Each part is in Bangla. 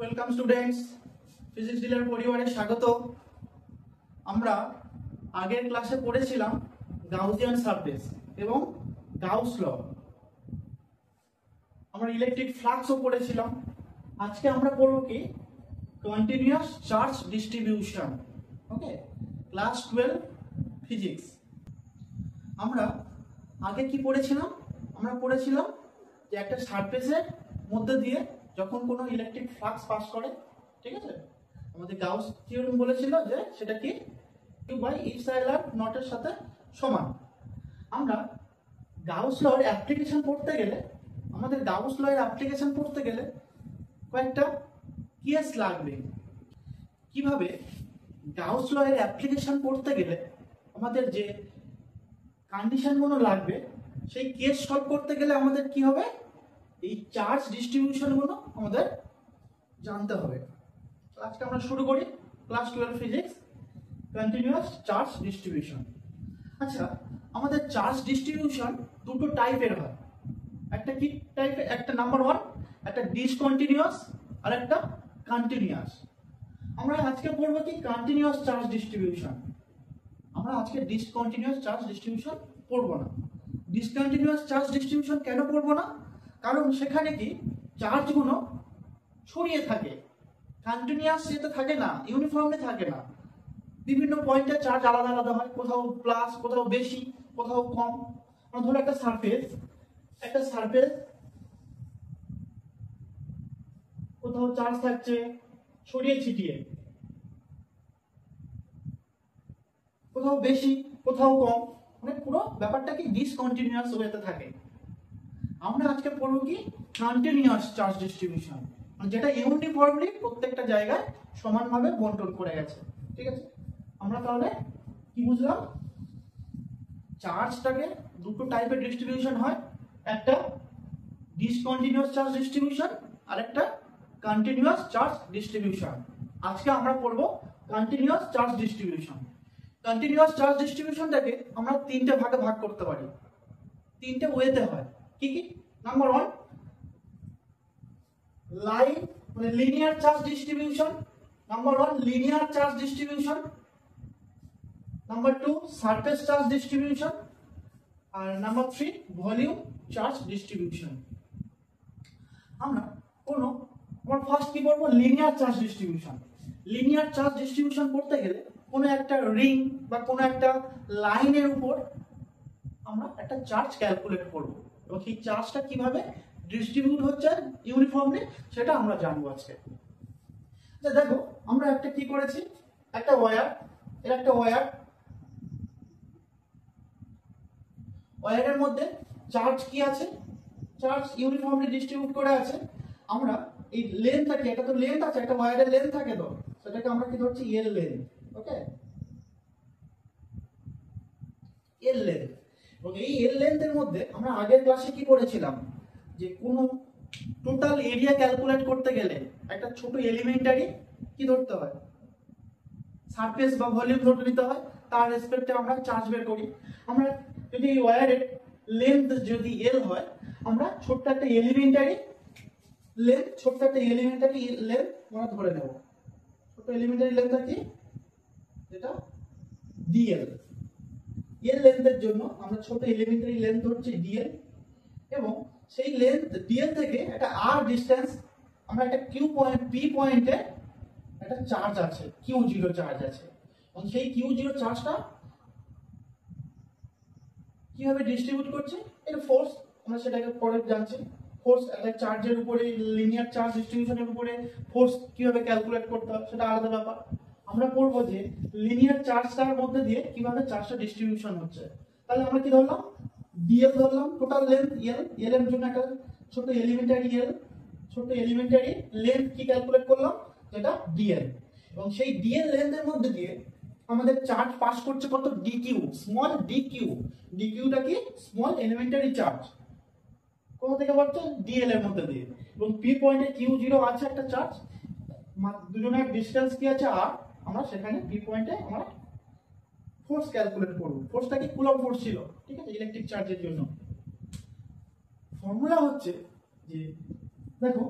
ওয়েলকাম স্টুডেন্টস, ফিজিক্স ডিলার পরিবারে স্বাগত। আমরা আগের ক্লাসে পড়েছিলাম গাউসিয়ান সারফেস এবং গাউস ল। আমরা ইলেকট্রিক ফ্লাক্সও পড়েছিলাম। আজকে আমরা পড়ব কি কন্টিনিউয়াস চার্জ ডিস্ট্রিবিউশন। ওকে, ক্লাস 12 ফিজিক্স। আমরা আগে কি পড়েছিলাম? আমরা পড়েছিলাম যে একটা সারফেসের মধ্যে দিয়ে যখন কোনো ইলেকট্রিক ফ্লাক্স পাস করে, ঠিক আছে, আমাদের গাউস থিওরেম বলেছিল যে সেটা কি Q/E∁0 এর সাথে সমান। আমরা গাউস ল এর অ্যাপ্লিকেশন পড়তে গেলে কয়েকটা কেস লাগবে। কিভাবে গাউস ল এর অ্যাপ্লিকেশন পড়তে গেলে আমাদের যে কন্ডিশনগুলো লাগবে, সেই কেস সলভ করতে গেলে আমাদের কি হবে, এই চার্জ ডিস্ট্রিবিউশনগুলো আমাদের জানতে হবে। আজকে আমরা শুরু করি class 12 physics, continuous charge distribution. আচ্ছা, আমাদের চার্জ ডিস্ট্রিবিউশন দুটো টাইপের হয়। একটা কি টাইপের? একটা নাম্বার 1, একটা ডিসকন্টিনিউয়াস আর একটা কন্টিনিউয়াস। আমরা আজকে পড়বো কি কন্টিনিউয়াস চার্জ ডিস্ট্রিবিউশন। আমরা আজকে ডিসকন্টিনিউয়াস চার্জ ডিস্ট্রিবিউশন পড়বো না। ডিসকন্টিনিউয়াস চার্জ ডিস্ট্রিবিউশন কেন পড়বো না? কারণ সেখানে কি চার্জগুলো ছড়িয়ে থাকে, কন্টিনিউয়াস যেতে থাকে না, ইউনিফর্মলি থাকে না। বিভিন্ন পয়েন্টে চার্জ আলাদা আলাদা হয়, কোথাও প্লাস, কোথাও বেশি, কোথাও কম। ধরো একটা সারফেস কোথাও চার্জ থাকছে ছড়িয়ে ছিটিয়ে, কোথাও বেশি, কোথাও কম, মানে পুরো ব্যাপারটা কি ডিসকন্টিনিউয়াস ওয়েতে থাকে। আমরা আজকে পড়বো কি কন্টিনিউয়াস চার্জ ডিস্ট্রিবিউশন, যেটা ইউনিফর্মলি প্রত্যেকটা জায়গায় সমানভাবে বন্টন করে গেছে। ঠিক আছে, আমরা তাহলে কি বুঝলাম? চার্জটাকে দুটো টাইপের ডিস্ট্রিবিউশন হয়, একটা ডিসকন্টিনিউয়াস চার্জ ডিস্ট্রিবিউশন আর একটা কন্টিনিউয়াস চার্জ ডিস্ট্রিবিউশন। আজকে আমরা পড়বো continuous charge distribution. Continuous charge ডিস্ট্রিবিউশনটাকে আমরা তিনটে ভাগে ভাগ করতে পারি, তিনটে ওয়েতে হয়। কি কি? নাম্বার 1 লাইন মানে linear charge distribution, linear charge distribution. Number 2 surface charge distribution, আর নাম্বার 3 ভলিউম চার্জ ডিস্ট্রিবিউশন। আমরা ফার্স্ট কি করবো? Linear charge distribution. Linear charge distribution করতে গেলে কোনো একটা রিং বা কোনো একটা লাইনের উপর আমরা একটা চার্জ ক্যালকুলেট করব, এবং সেই চার্জটা কিভাবে ডিস্ট্রিবিউট হচ্ছে ইউনিফর্মলি সেটা আমরা জানবো আজকে। দেখো, আমরা একটা কি করেছি, একটা ওয়্যারের মধ্যে চার্জ কি আছে, চার্জ ইউনিফর্মলি ডিস্ট্রিবিউট করে আছে। আমরা এই লেন্থটাকে, এটা তো লেন্থ আছে, একটা ওয়্যারের লেন্থ থাকে, তো সেটাকে আমরা কি ধরছি? এল লেন্থ। ওকে, এল লেন্থ। এবং এই এল লেন্থের মধ্যে আমরা আগের ক্লাসে কি পড়েছিলাম, যে কোনো টোটাল এরিয়া ক্যালকুলেট করতে গেলে একটা ছোট এলিমেন্টারি কি ধরতে হয়, সারফেস বা ভলিউম ধরে নিতে হয়, তার রেসপেক্টে আমরা চার্জ বের করি। আমরা যদি এই ওয়্যারের লেন্থ যদি এল হয়, আমরা ছোট্ট একটা এলিমেন্টারি লেন্থ আমরা ধরে নেব। ছোট এলিমেন্টারি লেন্থ কি? যেটা ডিএল। এল লেন্থের জন্য আমরা ছোট এলিমেন্টারি লেন্থ ধরছি ডিএল, এবং সেই লেন্থ ডিএল থেকে একটা আর ডিসটেন্স আমরা একটা পি পয়েন্টে একটা চার্জ আছে, Q0 চার্জ আছে, এবং সেই Q0 চার্জটা কিভাবে ডিস্ট্রিবিউট করছে, এটা ফোর্স, আমরা সেটাকে পরে জানছি। ফোর্স একটা চার্জের উপরে, লিনিয়ার চার্জ ডিস্ট্রিবিউশনের উপরে ফোর্স কিভাবে ক্যালকুলেট করতে হয় সেটা আলাদা ব্যাপার। আমরা পড়বো যে লিনিয়ার চার্জটার মধ্যে দিয়ে কিভাবে চার্জটা ডিস্ট্রিবিউশন হচ্ছে। তাহলে আমরা কি ধরলাম? ডিএল ধরলাম, টোটাল লেন্থ এল এর জন্য একটা ছোট এলিমেন্টারি লেন্থ কি ক্যালকুলেট করলাম, যেটা ডিএল। এবং সেই ডিএল লেন্থের মধ্যে দিয়ে আমাদের চার্জ পাস করছে কত? ডিকিউ, স্মল ডিকিউটা কি? Small elementary charge. কোথা থেকে পাচ্ছে? ডিএল এর মধ্যে দিয়ে। এবং পি পয়েন্টে Q0 আছে একটা চার্জ, দুজনের ডিসটেন্স কি আছে আর, আমরা সেখানে পি পয়েন্টে আমরা ফোর্স ক্যালকুলেট করব। ফোর্সটা কি? কুলম্ব ফোর্স ছিল, ঠিক আছে, ইলেকট্রিক চার্জের জন্য। ফর্মুলা হচ্ছে যে দেখো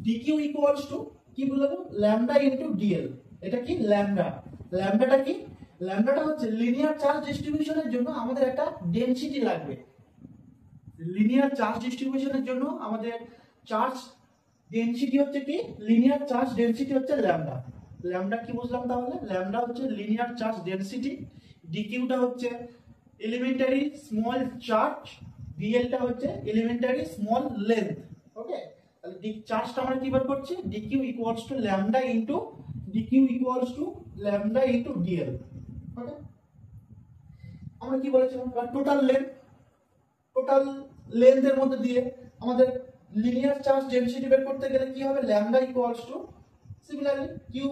ডিকিউ ইকুয়ালস টু কি বলবো ল্যামডা ইনটু ডিএল। এটা কি ল্যামডা, ল্যামডাটা কি, ল্যামডাটা হচ্ছে লিনিয়ার চার্জ ডিস্ট্রিবিউশনের জন্য আমাদের একটা ডেনসিটি লাগবে। লিনিয়ার চার্জ ডিস্ট্রিবিউশনের জন্য আমাদের চার্জ ডেনসিটি হচ্ছে কি, লিনিয়ার চার্জ ডেনসিটি হচ্ছে ল্যামডা। ল্যামডা কি বুঝলাম তাহলে, ল্যামডা হচ্ছে লিনিয়ার চার্জ ডেনসিটি, ডিকিউটা হচ্ছে এলিমেন্টারি স্মল চার্জ, ডিএলটা হচ্ছে এলিমেন্টারি স্মল লেন্থ। ওকে, তাহলে চার্জটা আমরা কি বার করছি, dq equals to lambda into dq equals to lambda into dl. Okay, আমরা কি বলেছিলাম টোটাল লেন্থ, টোটাল লেন্থের মধ্যে দিয়ে আমাদের লিনিয়ার চার্জ ডেনসিটি বের করতে গেলে কি হবে, lambda equals to similarly Q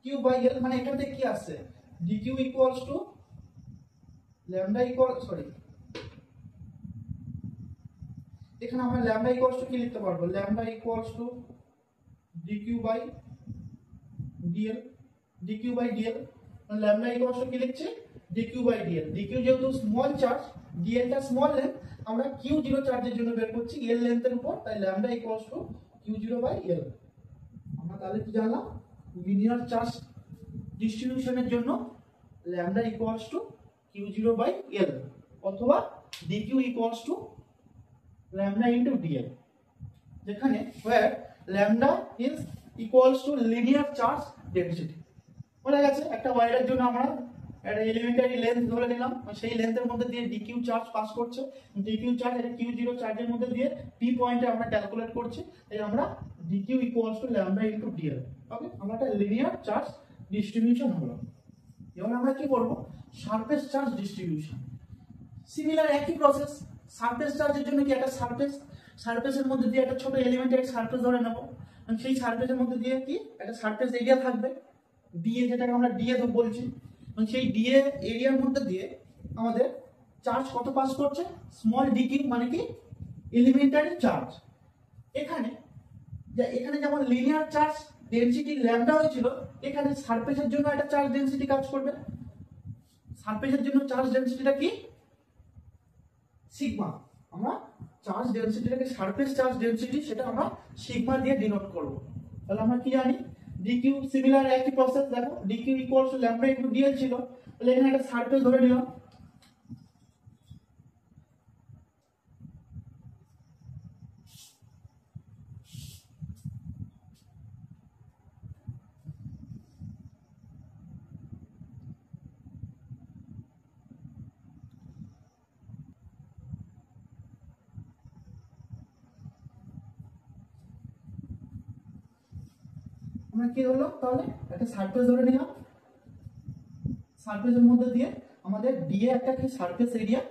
Q by L, মানে এখান থেকে কি আসছে dQ equals to lambda equal sorry এখানে আমরা ল্যামডা ইকুয়ালস টু কি লিখতে পারবো, lambda equals to DQ by dL, dQ by dL, মানে ল্যামডা ইকুয়ালস টু কি লিখছি ডিকিউ বাই ডিএল। ডিকিউ যেহেতু স্মল চার্জ, ডিএলটা স্মল লেন্থ, আমরা কিউ জিরো চার্জের জন্য বের করছি এল লেন্থের উপর, তাই lambda equals to q zero by l. আমরা তাহলে কি জানলাম, লিনিয়ার চার্জ ডিস্ট্রিবিউশনের জন্য lambda equals to q zero by l অথবা dq equals to lambda into dl, যেখানে where lambda is equals to linear charge density. বলা গেছে একটা ওয়্যারের জন্য আমরা একটা এলিমেন্টারি লেন্থ ধরে নিলাম, সেই লেন্থের মধ্যে দিয়ে ডিকিউ চার্জ পাস করছে, ডিকিউ চার্জ এটা কিউ জিরো চার্জের মধ্যে দিয়ে পি পয়েন্টে আমরা ক্যালকুলেট করছি, তাই আমরা dq equals to lambda into dl. Okay, আমরা একটা লিনিয়ার চার্জ ডিস্ট্রিবিউশন হলো। এবার আমরা কি করব, সারফেস চার্জ ডিস্ট্রিবিউশন। সিমিলার একই প্রসেস, সারফেস চার্জের জন্য কি একটা সারফেসের মধ্যে দিয়ে একটা ছোট এলিমেন্টারি সারফেস ধরে নেব, সেই সারফেসের মধ্যে দিয়ে কি একটা সারফেস এরিয়া থাকবে ডিএ, যেটাকে আমরা ডিএ বলছি, সেই ডিএ এরিয়ার মধ্যে দিয়ে আমাদের চার্জ কত পাস করছে, স্মল ডিকিউ, মানে কি এলিমেন্টারি চার্জ। এখানে যেমন লিনিয়ার চার্জ ডেনসিটি ল্যামডা হয়েছিল, এখানে সারফেসের জন্য একটা চার্জ ডেনসিটি কাজ করবে। সারফেসের জন্য চার্জ ডেনসিটিটা কি সিগমা, আমরা চার্জ ডেনসিটিটাকে সারফেস চার্জ ডেনসিটি সেটা আমরা সিগমা দিয়ে ডিনোট করব। তাহলে আমরা কি জানি ডিকিউ সিমিলার একই প্রসেস, দেখো DQ equals to lambda into DL ছিল, তাহলে এখানে একটা সারফেস ধরে নিলাম, আমরা কি হলো তাহলে একটা সারফেস ধরে নিলাম, সারফেসের মধ্যে দিয়ে আমাদের ডিএ একটা কি সারফেস এরিয়া,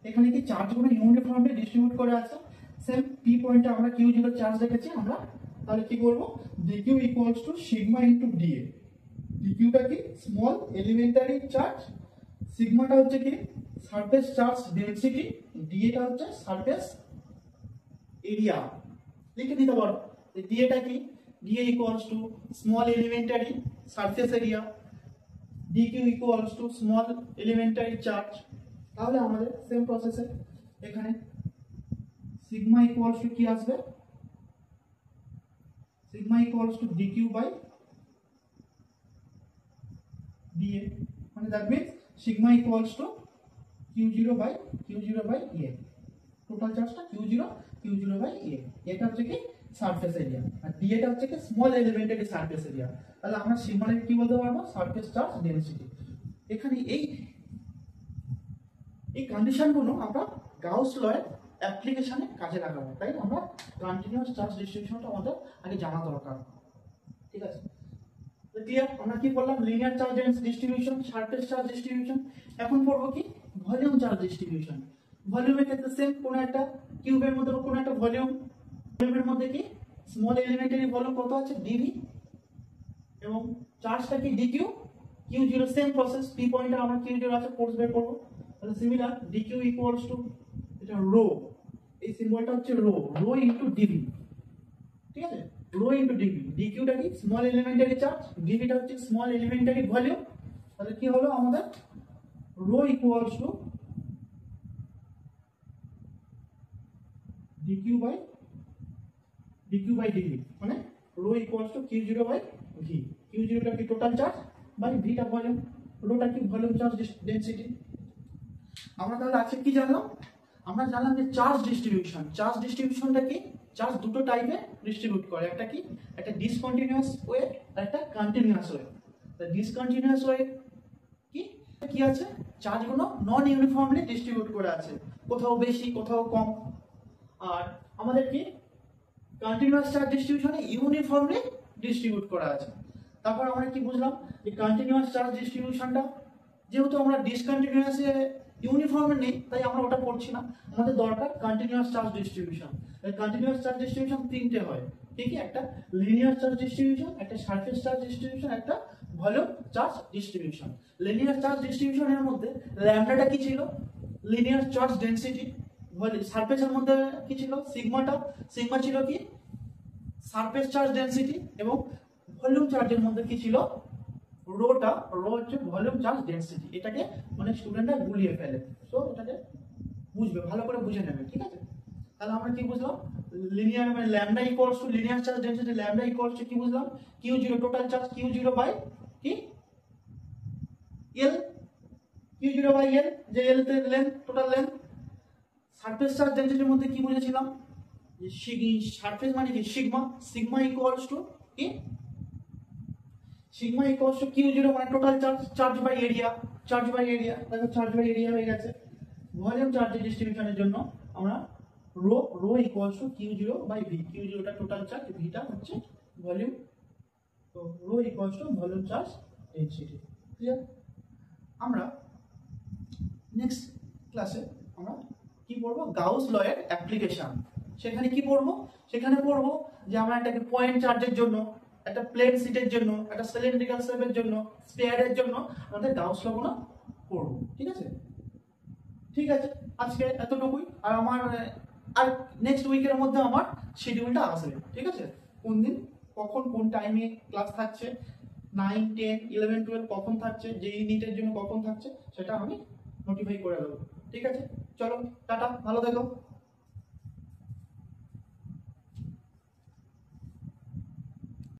এখানে কি চার্জগুলো ইউনিফর্মলি ডিস্ট্রিবিউট করে আছে, সেম পি পয়েন্টে আমরা কিউ জিরো চার্জ রেখেছি আমরা, তাহলে কি করব dq equals to sigma into da. ডিকিউটা কি স্মল এলিমেন্টারি চার্জ, সিগমাটা হচ্ছে কি সারফেস চার্জ ডেনসিটি, ডিএটা হচ্ছে সারফেস এরিয়া। লিখে দিতে পারো ডিএটা কি, DA equals to small elementary surface area, DQ equals two small elementary charge. তাহলে আমাদের সেম প্রসেসে এখানে সিগমা ইকুয়ালস টু কি আসবে, sigma equals to DQ by da, মানে that means sigma equals to q zero by a, total চার্জটা কিউ জিরো বাই এ, এটা হচ্ছে কি সারফেস এরিয়া, আর ডিএটা হচ্ছে কি স্মল এলিমেন্টারি সারফেস এরিয়া। তাহলে আমরা সিগমাকে কি বলতে পারবো, সারফেস চার্জ ডেনসিটি। এখানে এই কন্ডিশনগুলো আমরা গাউস লয়ের অ্যাপ্লিকেশনে কাজে লাগাবো, তাই আমরা কন্টিনিউয়াস চার্জ ডিস্ট্রিবিউশনটা আমাদের আগে জানা দরকার। ঠিক আছে, তো ক্লিয়ার, আমরা কি বললাম linear charge distribution, surface charge distribution. এখন পড়বো কি ভলিউম চার্জ ডিস্ট্রিবিউশন। ভলিউমের ক্ষেত্রে সেম, কোনো একটা কিউবের মধ্যে কোনো একটা ভলিউমের মধ্যে কি স্মল এলিমেন্টারি ভলিউম কত আছে ডিভি, এবং চার্জটা কি dQ, Q zero, same process, P পয়েন্টে আমরা কিউ জিরো আছে ফোর্স বের করবো, তাহলে সিমিলার ডিকিউ ইকুয়ালস টু এটা রো, এই সিম্বলটা হচ্ছে রো ইনটু ডিভি। ঠিক আছে, রো ইনটু ডিভি, ডিকিউটা কি স্মল এলিমেন্টারি চার্জ, ডিভিটা হচ্ছে স্মল এলিমেন্টারি ভলিউম, তাহলে কি হলো আমাদের rho equals to DQ by dq by dv, মানে rho equals to q zero by v. Q জিরোটা কি টোটাল চার্জ বাই ভিটা ভলিউম, রোটা কি ভলিউম চার্জ ডেন্সিটি। আমরা তাহলে আজকে কি জানলাম? আমরা জানলাম যে চার্জ ডিস্ট্রিবিউশন। চার্জ ডিস্ট্রিবিউশনটা কি? চার্জ দুটো টাইপে ডিস্ট্রিবিউট করে, একটা কি, একটা ডিসকন্টিনিউয়াস ওয়ে আর একটা কন্টিনিউয়াস ওয়ে। ডিসকন্টিনিউয়াস ওয়ে কি কি আছে, চার্জগুলো নন ইউনিফর্মলি ডিস্ট্রিবিউট করে আছে, কোথাও বেশি কোথাও কম। আর আমাদের কি কন্টিনিউয়াস চার্জ ডিস্ট্রিবিউশনে ইউনিফর্মলি ডিস্ট্রিবিউট করা আছে। তারপর আমরা কি বুঝলাম, যে কন্টিনিউয়াস চার্জ ডিস্ট্রিবিউশনটা যেহেতু আমরা ডিসকন্টিনিউয়াসে ইউনিফর্মে নেই, তাই আমরা ওটা করছি না, আমাদের দরকার continuous charge distribution. Continuous charge distribution তিনটে হয়, ঠিক আছে, একটা লিনিয়ার চার্জ ডিস্ট্রিবিউশন, একটা সারফেস চার্জ ডিস্ট্রিবিউশন, একটা volume charge distribution. Linear charge ডিস্ট্রিবিউশনের মধ্যে ল্যামডাটা কি ছিল, লিনিয়ার চার্জ ডেনসিটি। সারফেসের মধ্যে কি ছিল, সিগমাটা, সিগমা ছিল কি সারফেস চার্জ ডেনসিটি, এবং ভলিউম চার্জের মধ্যে কি ছিল, রোটা, রো হচ্ছে ভলিউম চার্জ ডেনসিটি। এটাকে মানে স্টুডেন্টরা গুলিয়ে ফেলে, সো এটাকে বুঝবে, ভালো করে বুঝে নেবে, ঠিক আছে। তাহলে আমরা কি বুঝলাম, লিনিয়ার মানে lambda equals to linear charge density, lambda equals to কি বুঝলাম, q zero total charge, q zero by কি l, q zero by l, যে এল তে length, total length. Surface charge ডেনসিটির মধ্যে কি বুঝেছিলাম, যে সারফেস মানে কি সিগমা, সিগমা ইকুয়ালস টু কি, sigma equals to q zero মানে total charge, charge by area, charge by area, দেখো চার্জ বাই এরিয়া হয়ে গেছে। ভলিউম চার্জ ডিস্ট্রিবিউশনের জন্য আমরা rho, rho equals to q zero by v, q জিরোটা টোটাল চার্জ, ভিটা হচ্ছে ভলিউম, তো rho equals to volume charge density. Clear? আমরা নেক্সট ক্লাসে আমরা কি পড়বো, গাউস ল এর অ্যাপ্লিকেশন। সেখানে কি পড়বো, সেখানে পড়বো যে আমরা একটা পয়েন্ট চার্জের জন্য, একটা প্লেন সিটের জন্য, একটা সিলিন্ড্রিক্যাল শেপের জন্য, স্পেয়ারের জন্য আমাদের গাউস ল গুলো পড়বো, ঠিক আছে। ঠিক আছে, আজকে এতটুকুই। আর আমার আর নেক্সট উইকের মধ্যে আমার শিডিউলটা আসবে, ঠিক আছে, কোন দিন কখন কোন টাইমে ক্লাস থাকছে, 9, 10, 11, 12 কখন থাকছে, যে ইউনিটের জন্য কখন থাকছে, সেটা আমি নোটিফাই করে দেবো, ঠিক আছে। চলো টাটা, ভালো থেকো।